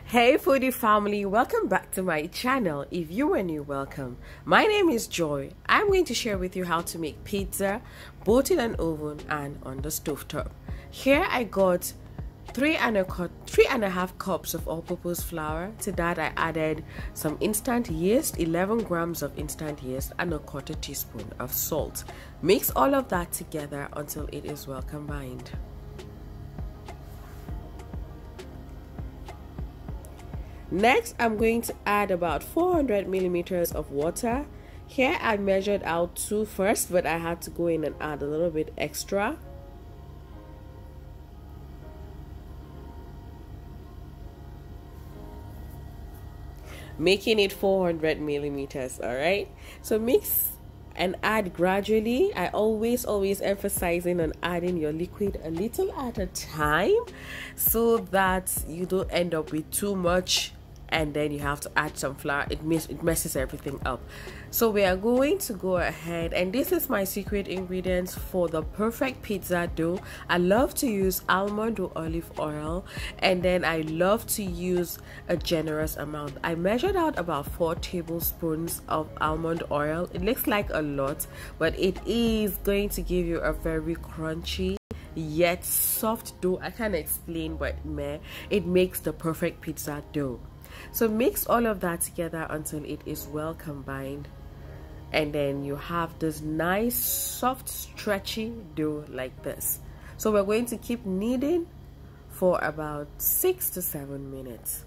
Hey foodie family, welcome back to my channel. If you are new, welcome. My name is Joy. I'm going to share with you how to make pizza both in an oven and on the stovetop. Here I got three and a half cups of all-purpose flour. To that I added some instant yeast, 11 grams of instant yeast, and a quarter teaspoon of salt. Mix all of that together until it is well combined. Next, I'm going to add about 400 milliliters of water. Here I measured out 2 first, but I had to go in and add a little bit extra. Making it 400 millimeters, alright? So mix and add gradually. I always emphasizing on adding your liquid a little at a time so that you don't end up with too much and then you have to add some flour. It messes everything up. So we are going to go ahead, and this is my secret ingredients for the perfect pizza dough. I love to use almond or olive oil, and then I love to use a generous amount. I measured out about 4 tablespoons of almond oil. It looks like a lot, but it is going to give you a very crunchy yet soft dough. I can't explain, but it makes the perfect pizza dough. So mix all of that together until it is well combined, and then you have this nice soft stretchy dough like this. So we're going to keep kneading for about 6 to 7 minutes.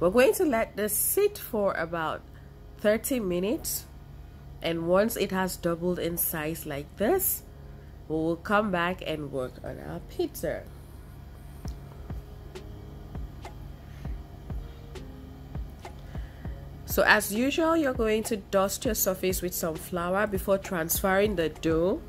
We're going to let this sit for about 30 minutes, and once it has doubled in size like this, we will come back and work on our pizza. So as usual, you're going to dust your surface with some flour before transferring the dough.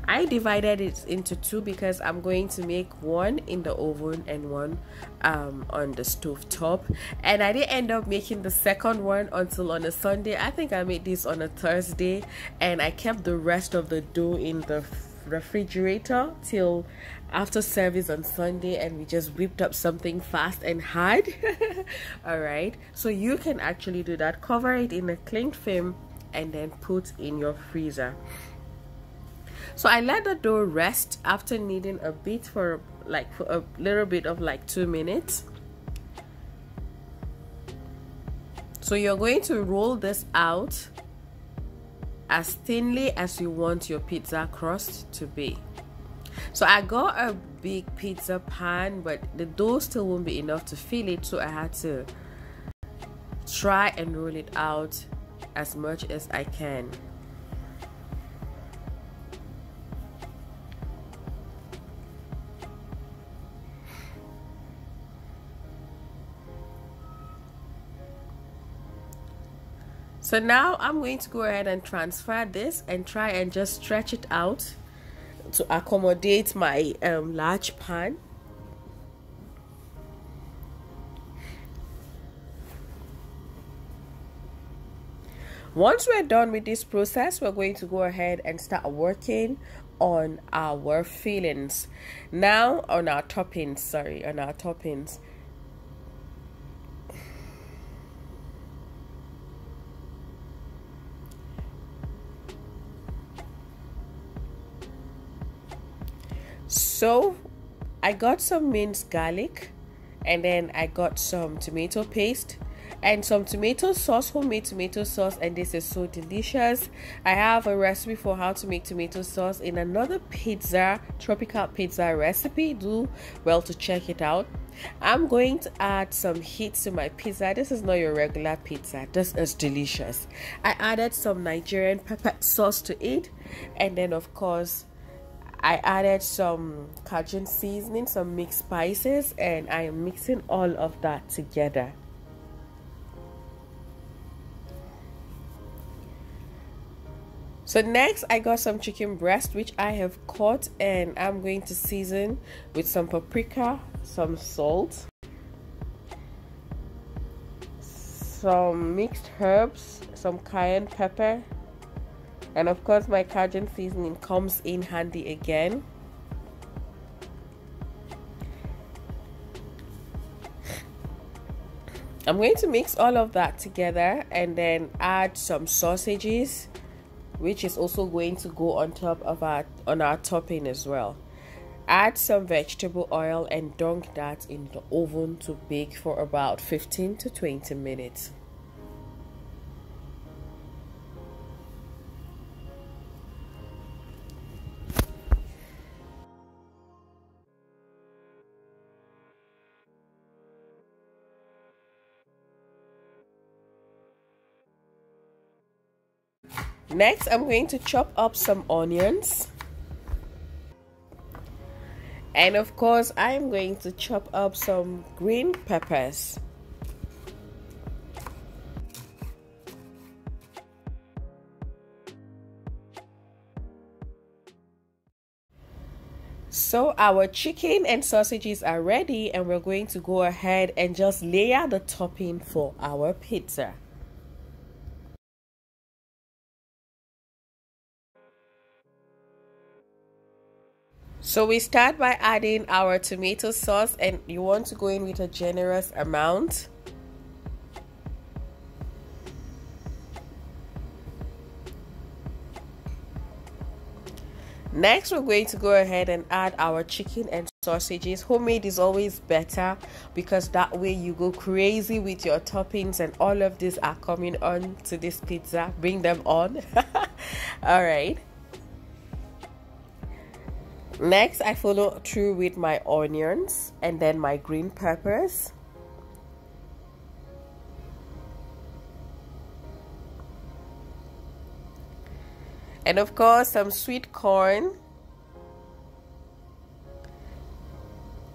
I divided it into 2 because I'm going to make one in the oven and one on the stove top, and I didn't end up making the second one until on a Sunday. I think I made this on a Thursday, and I kept the rest of the dough in the refrigerator till after service on Sunday, and we just whipped up something fast and hard. All right, so you can actually do that. Cover it in a cling film and then put in your freezer. So I let the dough rest after kneading a bit for a little bit of 2 minutes. So you're going to roll this out as thinly as you want your pizza crust to be. So I got a big pizza pan, but the dough still won't be enough to fill it, so I had to try and roll it out as much as I can. So now I'm going to go ahead and transfer this and try and just stretch it out to accommodate my large pan. Once we're done with this process, we're going to go ahead and start working on our fillings. Now on our toppings, So I got some minced garlic, and then I got some tomato paste and some tomato sauce, homemade tomato sauce, and this is so delicious. I have a recipe for how to make tomato sauce in another tropical pizza recipe. Do well to check it out. I'm going to add some heat to my pizza. This is not your regular pizza. This is delicious. I added some Nigerian pepper sauce to it, and then of course I added some Cajun seasoning, some mixed spices, and I am mixing all of that together. So next I got some chicken breast, which I have cut, and I'm going to season with some paprika, some salt, some mixed herbs, some cayenne pepper, And of course, my Cajun seasoning comes in handy again. I'm going to mix all of that together and then add some sausages, which is also going to go on top of our topping as well. Add some vegetable oil and dunk that in the oven to bake for about 15 to 20 minutes. Next, I'm going to chop up some onions. And of course, I'm going to chop up some green peppers. So our chicken and sausages are ready, and we're going to go ahead and just layer the topping for our pizza. So we start by adding our tomato sauce, and you want to go in with a generous amount. Next, we're going to go ahead and add our chicken and sausages. Homemade is always better because that way you go crazy with your toppings, and all of these are coming on to this pizza. Bring them on. All right. Next, I follow through with my onions and then my green peppers. And of course, some sweet corn.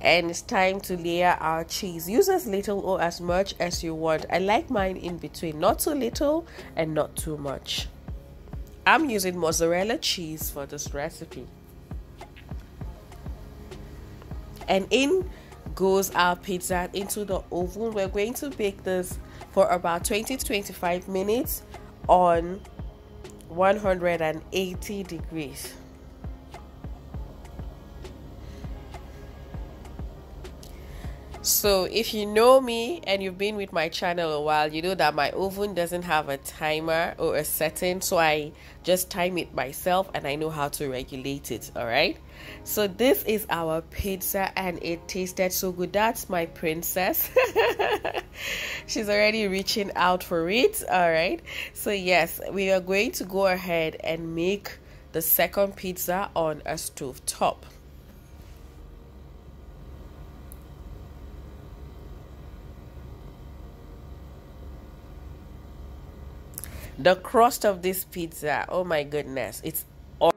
And it's time to layer our cheese. Use as little or as much as you want. I like mine in between, not too little and not too much. I'm using mozzarella cheese for this recipe. And in goes our pizza into the oven. We're going to bake this for about 20 to 25 minutes on 180 degrees. So if you know me and you've been with my channel a while, you know that my oven doesn't have a timer or a setting, so I just time it myself and I know how to regulate it. All right, so this is our pizza and it tasted so good. That's my princess. She's already reaching out for it. All right, so yes, we are going to go ahead and make the second pizza on a stove top. The crust of this pizza, oh my goodness, it's all.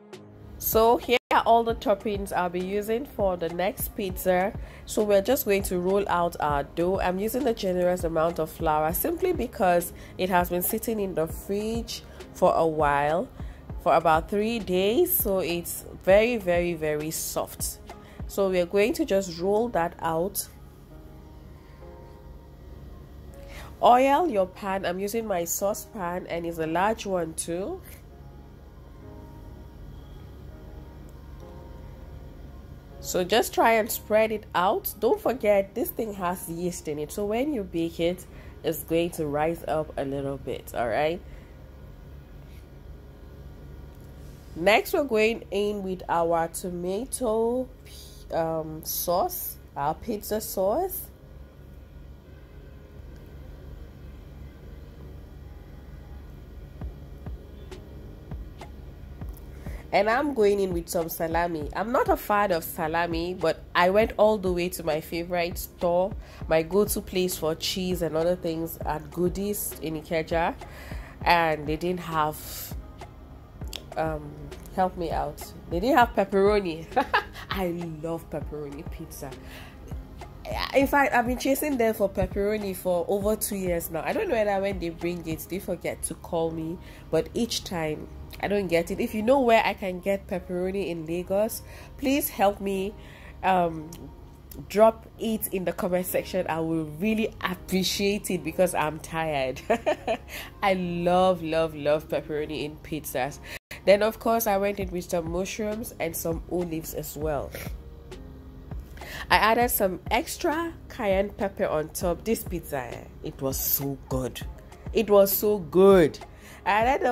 So here are all the toppings I'll be using for the next pizza. So we're just going to roll out our dough. I'm using a generous amount of flour simply because it has been sitting in the fridge for a while, for about 3 days, so it's very soft. So we're going to just roll that out. Oil your pan. I'm using my saucepan and it's a large one too. So just try and spread it out. Don't forget, this thing has yeast in it, so when you bake it, it's going to rise up a little bit. All right, next we're going in with our tomato sauce, our pizza sauce. And I'm going in with some salami. I'm not a fan of salami, but I went all the way to my favorite store, my go-to place for cheese and other things at Goodies in Ikeja, and they didn't have help me out, they didn't have pepperoni. I love pepperoni pizza. In fact, I've been chasing them for pepperoni for over 2 years now. I don't know whether when they bring it, they forget to call me, but each time I don't get it. If you know where I can get pepperoni in Lagos, please help me. Drop it in the comment section. I will really appreciate it because I'm tired. I love pepperoni in pizzas. Then of course I went in with some mushrooms and some olives as well. I added some extra cayenne pepper on top. This pizza, it was so good. It was so good. I added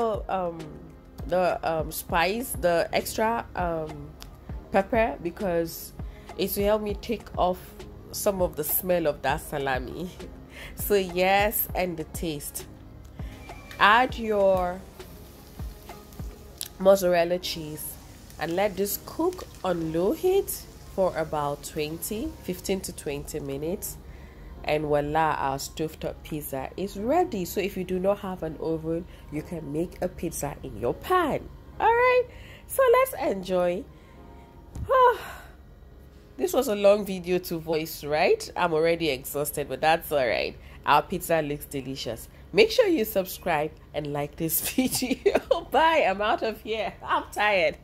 the spice, the extra pepper, because it will help me take off some of the smell of that salami. So yes, and the taste. Add your mozzarella cheese and let this cook on low heat for about 15 to 20 minutes, and voila, our stovetop pizza is ready. So if you do not have an oven, you can make a pizza in your pan. All right, so let's enjoy. This was a long video to voice, right? I'm already exhausted, but that's all right. Our pizza looks delicious. Make sure you subscribe and like this video. Bye, I'm out of here. I'm tired.